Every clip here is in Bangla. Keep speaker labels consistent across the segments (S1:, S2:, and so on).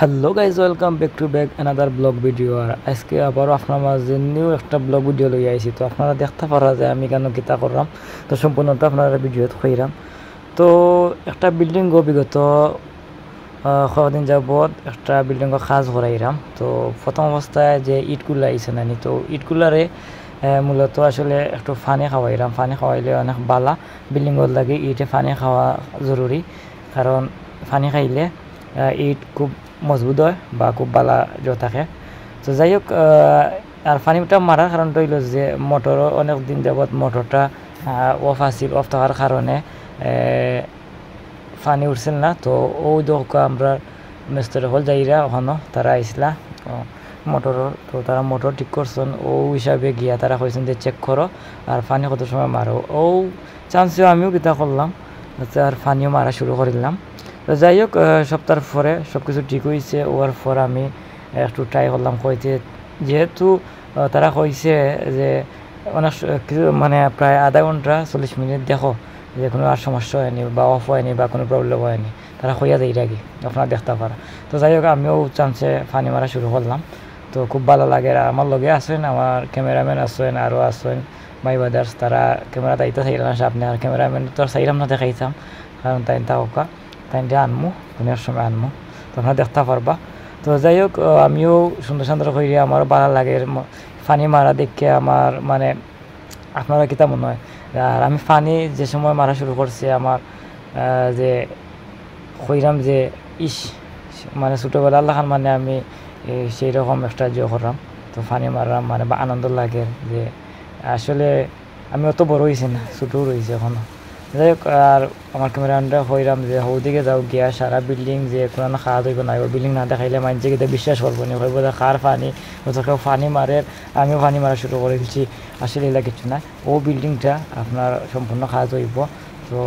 S1: Hello guys, welcome back to back another blog video. আর আজকে আবারও আপনার মাঝে নিউ একটা ব্লগ ভিডিও লই আইছি। তো আপনারা দেখতে পারা যায় আমি কেন কিতা করলাম, তো সম্পূর্ণটা আপনারা ভিডিওত কইরাম। তো একটা বিল্ডিং বিগত কদিন যাবৎ একটা বিল্ডিং কাজ করাইরাম। তো প্রথম অবস্থায় যে ইটগুলা আইছে নানি, তো ইটগুলারে মূলত আসলে একটু পানি খাওয়াইরাম। পানি খাওয়াইলে অনেক বালা, বিল্ডিংয়ের লাগে ইটে পানি খাওয়া জরুরি, কারণ পানি খাইলে ইট খুব মজবুত হয় বা খুব বালা থাকে। তো যাই হোক, আর পানিটা মারার কারণটা হইল যে মোটরও অনেক দিন যাবৎ মোটরটা অফ আছিল, অফ থাকার কারণে পানি উঠছিল না। তো ওই দোকা আমরা মিস্ত্রি হল যাইরা ওখানো তারা আইসলা মোটরও, তো তারা মোটর ঠিক করছেন। ও হিসাবে গিয়া তারা কইছেন যে চেক করো আর পানি কত সময় মারো। ও চান্সেও আমিও কিতা করলাম, আর পানিও মারা শুরু করিলাম। তো যাই হোক, সপ্তাহ পরে সব কিছু ঠিক হয়েছে। ওর পর আমি একটু ট্রাই করলাম কইতে, যেহেতু তারা কইছে যে অনেক কিছু মানে প্রায় আধা ঘন্টা 40 মিনিট দেখো যে কোনো আর সমস্যা হয়নি বা অফ হয়নি বা কোনো প্রবলেম হয়নি, তারা কইয়া দেয় আগে আপনারা দেখতে পারা। তো যাই হোক, আমিও চান্সে পানি মারা শুরু করলাম। তো খুব ভালো লাগে। আমার লগে আসেন, আমার ক্যামেরাম্যান আসেন, আরও আসেন মাই ব্রাদার্স, তারা ক্যামেরা দায়িত্ব চাইলাম আপনি। আর ক্যামেরাম্যান তো আর চাইলাম না দেখাইতাম, কারণ তাই তাওকা তাই আনমু দুনিয়ার সময় আনমু, তো আপনারা দেখতে পারবা। তো যাই হোক, আমিও সুন্দর সুন্দর করি, আমারও ভালো লাগে পানি মারা দেখে। আমার মানে আপনারা কিতা মনে হয়? আর আমি পানি যে সময় মারা শুরু করছি, আমার যে কইরাম যে ইস মানে ছোটোবেলা আল্লাহ খান মানে আমি সেই রকম একটা জয় করলাম। তো পানি মারলাম মানে বা আনন্দ লাগে যে আসলে আমি অত বড় হয়েছি না, ছোটো রয়েছে এখনও। যাই হোক, আর আমার ক্যামেরাটা হইলাম যে দিকে যাও গিয়া সারা বিল্ডিং যে কোনো খাওয়া দইব না, বিল্ডিং না দেখাইলে মানুষে কিন্তু বিশ্বাস করবো না, হইব যে কার পানি কেউ পানি মারে, আমিও পানি মারা শুরু করে দিচ্ছি। আসলে এগুলা কিছু না, ও বিল্ডিংটা আপনার সম্পূর্ণ কাজ হইব। তো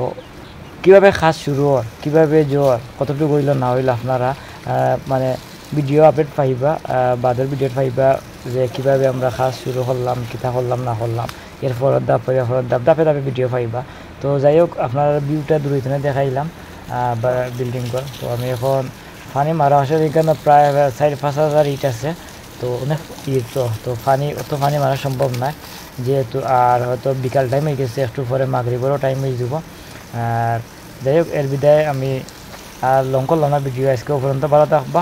S1: কীভাবে কাজ শুরু হয়, কীভাবে জ্বর কতটুকু হইল না হইল, আপনারা মানে ভিডিও আপডেট পাইবা, বাদের ভিডিও পাইবা যে কীভাবে আমরা কাজ শুরু করলাম, কিতা করলাম না করলাম, এরপর ধাপে ধাপে ভিডিও পাইবা। তো যাই হোক, আপনার ভিউটা দূরইতনে দেখাইলাম বা বিল্ডিংটা। তো আমি এখন পানি মারা আসলে এখানে প্রায় 4-5 হাজার ইট আছে। তো অনেক ইট, তো পানি মারা সম্ভব নয় যেহেতু। আর হয়তো বিকাল টাইম হয়ে গেছে, একটু পরে মাগরিবেরও টাইম হয়ে যাব। আর যাই হোক, এর বিদায় আমি আর লং করলাম না ভিডিও। আজকে পর্যন্ত ভালো থাকবা।